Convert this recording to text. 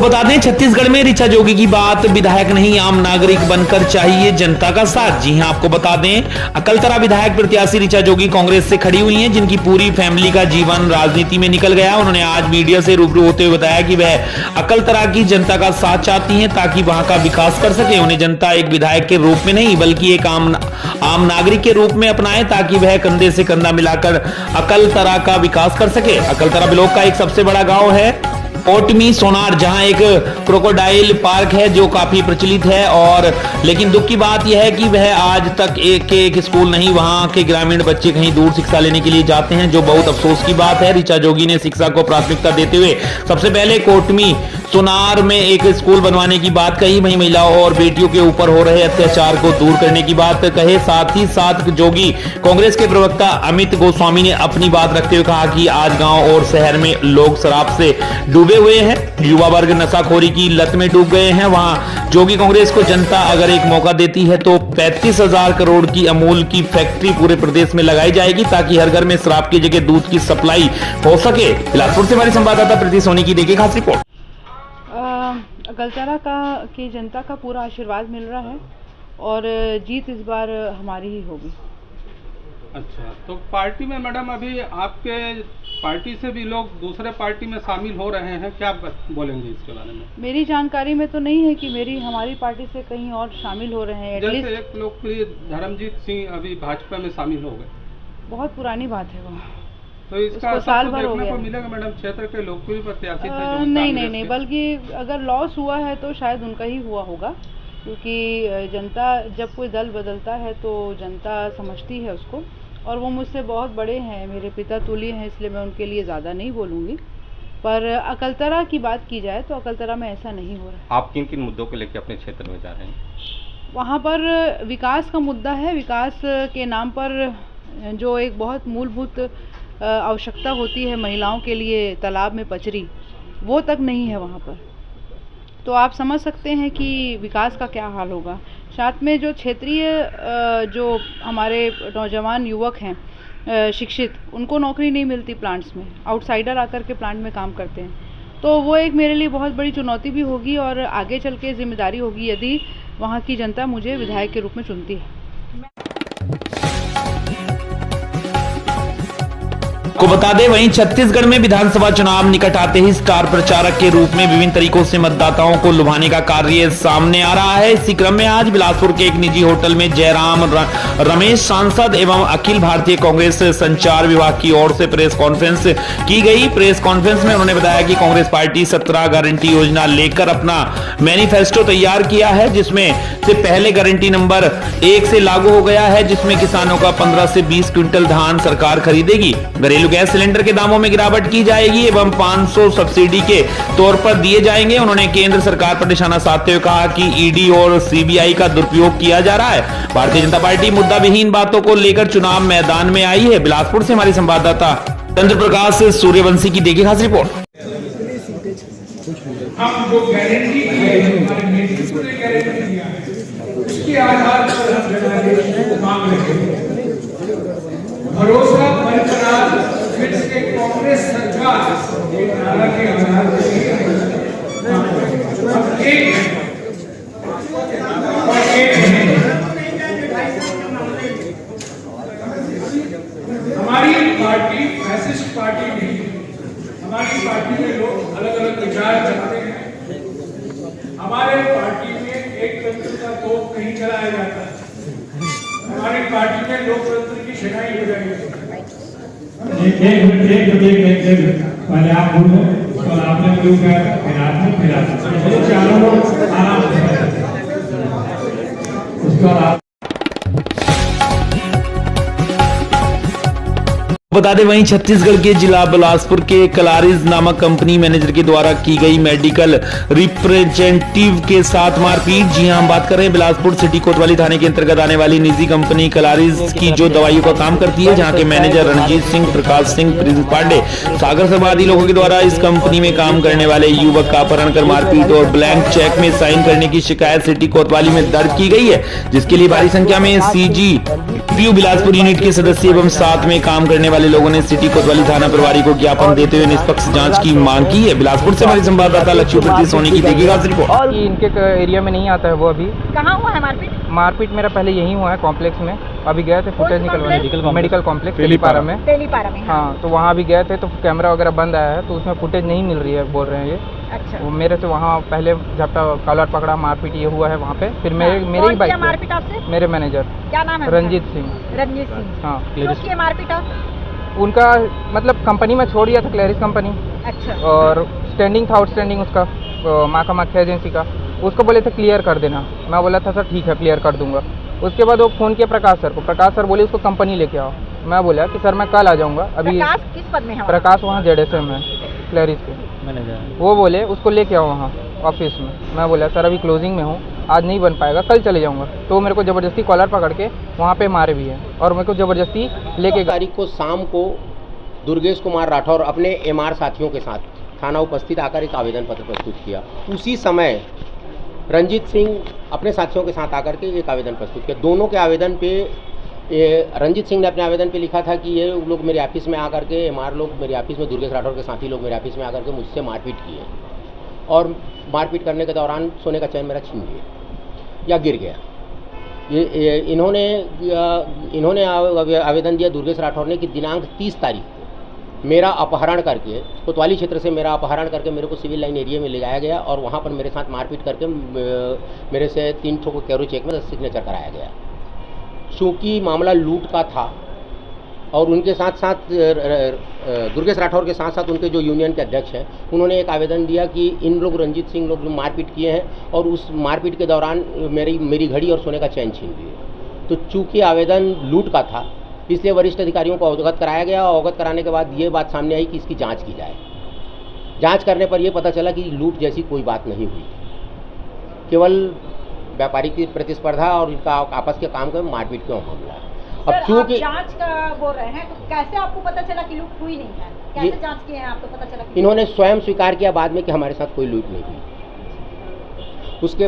बता दें, छत्तीसगढ़ में ऋचा जोगी की बात विधायक नहीं आम नागरिक बनकर चाहिए जनता का साथ। जी हां, आपको बता दें, अकलतरा विधायक प्रत्याशी ऋचा जोगी कांग्रेस से खड़ी हुई हैं, जिनकी पूरी फैमिली का जीवन राजनीति में निकल गया। उन्होंने आज मीडिया से रूबरू होते हुए बताया कि वह अकलतरा की जनता का साथ चाहती हैं ताकि वहां का विकास कर सके। उन्हें जनता एक विधायक के रूप में नहीं बल्कि एक आम नागरिक के रूप में अपनाए ताकि वह कंधे से कंधा मिलाकर अकलतरा का विकास कर सके। अकलतरा ब्लॉक का एक सबसे बड़ा गांव है ओटमी सोनार, जहां एक क्रोकोडाइल पार्क है जो काफी प्रचलित है। और लेकिन दुख की बात यह है कि वह आज तक एक स्कूल नहीं, वहां के ग्रामीण बच्चे कहीं दूर शिक्षा लेने के लिए जाते हैं, जो बहुत अफसोस की बात है। ऋचा जोगी ने शिक्षा को प्राथमिकता देते हुए सबसे पहले कोटमी सोनार में एक स्कूल बनवाने की बात कही, वहीं महिलाओं और बेटियों के ऊपर हो रहे अत्याचार को दूर करने की बात कहे। साथ ही साथ जोगी कांग्रेस के प्रवक्ता अमित गोस्वामी ने अपनी बात रखते हुए कहा कि आज गांव और शहर में लोग शराब से डूबे हुए हैं, युवा वर्ग नशाखोरी की लत में डूब गए हैं। वहां जोगी कांग्रेस को जनता अगर एक मौका देती है तो 35,000 करोड़ की अमूल की फैक्ट्री पूरे प्रदेश में लगाई जाएगी ताकि हर घर में शराब की जगह दूध की सप्लाई हो सके। बिलासपुर से हमारी संवाददाता प्रीति सोनी की देखिए खास रिपोर्ट। अकलतरा की जनता का पूरा आशीर्वाद मिल रहा है और जीत इस बार हमारी ही होगी। अच्छा, तो पार्टी में मैडम अभी आपके पार्टी से भी लोग दूसरे पार्टी में शामिल हो रहे हैं, क्या बोलेंगे इसके बारे में? मेरी जानकारी में तो नहीं है कि हमारी पार्टी से कहीं और शामिल हो रहे हैं। जैसे एक लोकप्रिय धर्मजीत सिंह अभी भाजपा में शामिल हो गए। बहुत पुरानी बात है वो, तो इसका साल भर हो गया। मिलेगा मैडम, क्षेत्र के लोकप्रिय प्रत्याशी थे नहीं, बल्कि अगर लॉस हुआ है तो शायद उनका ही हुआ होगा, क्योंकि जनता जब कोई दल बदलता है तो जनता समझती है उसको। और वो मुझसे बहुत बड़े हैं, मेरे पिता तुल्य हैं, इसलिए मैं उनके लिए ज़्यादा नहीं बोलूँगी। पर अकलतरा की बात की जाए तो अकलतरा में ऐसा नहीं हो रहा है। आप किन किन मुद्दों को लेकर अपने क्षेत्र में जा रहे हैं? वहाँ पर विकास का मुद्दा है। विकास के नाम पर जो एक बहुत मूलभूत आवश्यकता होती है महिलाओं के लिए, तालाब में पचरी, वो तक नहीं है वहाँ पर। तो आप समझ सकते हैं कि विकास का क्या हाल होगा। साथ में जो क्षेत्रीय जो हमारे नौजवान युवक हैं शिक्षित, उनको नौकरी नहीं मिलती प्लांट्स में, आउटसाइडर आकर के प्लांट में काम करते हैं। तो वो एक मेरे लिए बहुत बड़ी चुनौती भी होगी और आगे चल के जिम्मेदारी होगी यदि वहाँ की जनता मुझे विधायक के रूप में चुनती है। को बता दें, वहीं छत्तीसगढ़ में विधानसभा चुनाव निकट आते ही स्टार प्रचारक के रूप में विभिन्न तरीकों से मतदाताओं को लुभाने का कार्य सामने आ रहा है। इसी क्रम में आज बिलासपुर के एक निजी होटल में जयराम रमेश सांसद एवं अखिल भारतीय कांग्रेस संचार विभाग की ओर से प्रेस कॉन्फ्रेंस की गई। प्रेस कॉन्फ्रेंस में उन्होंने बताया कि कांग्रेस पार्टी 17 गारंटी योजना लेकर अपना मैनिफेस्टो तैयार किया है, जिसमें से पहले गारंटी नंबर 1 से लागू हो गया है, जिसमें किसानों का 15 से 20 क्विंटल धान सरकार खरीदेगी, घरेलू गैस सिलेंडर के दामों में गिरावट की जाएगी एवं 500 सब्सिडी के तौर पर दिए जाएंगे। उन्होंने केंद्र सरकार पर निशाना साधते हुए कहा कि ईडी और सीबीआई का दुरुपयोग किया जा रहा है। भारतीय जनता पार्टी मुद्दा विहीन बातों को लेकर चुनाव मैदान में आई है। बिलासपुर से हमारी संवाददाता चंद्र प्रकाश सूर्यवंशी की देखिए खास रिपोर्ट। हम जो गारंटी उसके आधार पर हम मांग रहे हैं। भरोसा बरकरार फिर से कांग्रेस सरकार के नारा के आधार पर हमारी पार्टी फैसिस्ट पार्टी नहीं है। हमारी पार्टी में लोग अलग अलग विचार रखते हैं। हमारे पार्टी में एक तंत्र का तोप नहीं चलाया जाता। हमारी पार्टी में लोकतंत्र की शिकायत हो जाएगी। पहले आप बोलो और आपने क्यों कहा, फिर आपने चारों लोग आराम से उसके बाद आप बता दें, वहीं छत्तीसगढ़ के जिला बिलासपुर के कलारिज नामक कंपनी मैनेजर के द्वारा की गई मेडिकल रिप्रेजेंटेटिव के साथ मारपीट। जी हां, हम बात कर रहे हैं बिलासपुर सिटी कोतवाली थाने के अंतर्गत आने वाली निजी कंपनी कलारिज की, जो दवाइयों का काम करती है, जहां के मैनेजर रणजीत सिंह, प्रकाश सिंह, प्रिंस पांडे, सागर शर्मा आदि लोगों के द्वारा इस कंपनी में काम करने वाले युवक का अपहरण कर मारपीट और ब्लैंक चेक में साइन करने की शिकायत सिटी कोतवाली में दर्ज की गई है, जिसके लिए भारी संख्या में सीजी बिलासपुर यूनिट के सदस्य एवं साथ में काम करने वाले वाले लोगों ने सिटी कोतवाली थाना प्रभारी को ज्ञापन देते हुए निष्पक्ष जांच की मांग की है। बिलासपुर से हमारे संवाददाता लक्ष्मीपति सोनी की देखिएगा रिपोर्ट। कि इनके एरिया में नहीं आता है वो अभी। कहाँ हुआ है मारपीट? मारपीट मेरा पहले यहीं हुआ है कॉम्प्लेक्स में। अभी गए थे फुटेज निकलवाने, मेडिकल कॉम्प्लेक्स तेलीपारा में। तेलीपारा में हाँ, तो वहाँ भी गए थे तो कैमरा वगैरह बंद आया है, तो उसमें फुटेज नहीं मिल रही है बोल रहे हैं ये। अच्छा, वो मेरे से वहाँ पहले झपटा कॉलर पकड़ा, मारपीट ये हुआ है वहाँ पे। फिर मेरी ही बाइक मारपीट आपसे? मेरे मैनेजर क्या नाम है? रंजीत सिंह। रंजीत सिंह। हाँ, क्यों किए मारपीट आप? उनका मतलब कंपनी में छोड़ दिया था, क्लेरिस कंपनी। अच्छा, और स्टैंडिंग था, आउटस्टैंडिंग उसका माखा एजेंसी का। उसको बोले थे क्लियर कर देना। मैं बोला था सर ठीक है क्लियर कर दूंगा। उसके बाद वो फ़ोन किया प्रकाश सर को। प्रकाश सर बोले उसको कंपनी लेके आओ। मैं बोला कि सर मैं कल आ जाऊंगा। अभी प्रकाश किस पद में है? प्रकाश वहाँ ZSM है, क्लेरिस के मैनेजर। वो बोले उसको लेके आओ वहाँ ऑफिस में। मैं बोला सर अभी क्लोजिंग में हूँ, आज नहीं बन पाएगा, कल चले जाऊँगा। तो मेरे को ज़बरदस्ती कॉलर पकड़ के वहाँ पे मारे भी है और मेरे को ज़बरदस्ती लेके। तारीख को शाम को दुर्गेश कुमार राठौर अपने MR साथियों के साथ थाना उपस्थित आकर एक आवेदन पत्र प्रस्तुत किया। उसी समय रंजीत सिंह अपने साथियों के साथ आकर के एक आवेदन प्रस्तुत किया। दोनों के आवेदन पे रंजीत सिंह ने अपने आवेदन पे लिखा था कि ये लोग मेरे ऑफिस में आकर के MR लोग मेरे ऑफिस में, दुर्गेश राठौर के साथी लोग मेरे ऑफिस में आकर के मुझसे मारपीट किए और मारपीट करने के दौरान सोने का चैन मेरा छीन लिया या गिर गया। ये इन्होंने आवेदन दिया दुर्गेश राठौर ने कि दिनांक 30 तारीख को मेरा अपहरण करके कोतवाली क्षेत्र से मेरा अपहरण करके मेरे को सिविल लाइन एरिया में ले जाया गया और वहाँ पर मेरे साथ मारपीट करके मेरे से 3 ठोक कैरो चेक में सिग्नेचर कराया गया। चूँकि मामला लूट का था और उनके साथ साथ दुर्गेश राठौर के साथ साथ उनके जो यूनियन के अध्यक्ष हैं उन्होंने एक आवेदन दिया कि इन लोग रंजीत सिंह लोग मारपीट किए हैं और उस मारपीट के दौरान मेरी घड़ी और सोने का चैन छीन लिए। तो चूँकि आवेदन लूट का था इसलिए वरिष्ठ अधिकारियों को अवगत कराया गया। अवगत कराने के बाद ये बात सामने आई कि इसकी जांच की जाए। जांच करने पर यह पता चला कि लूट जैसी कोई बात नहीं हुई, केवल व्यापारिक की प्रतिस्पर्धा और इनका आपस के काम का मारपीट का मामला है। अब चूंकि जांच का बोल रहे हैं तो कैसे आपको पता चला कि लूट हुई नहीं है? कैसे जांच किए हैं आपको पता चला? इन्होंने स्वयं स्वीकार किया बाद में कि हमारे साथ कोई लूट नहीं हुई। उसके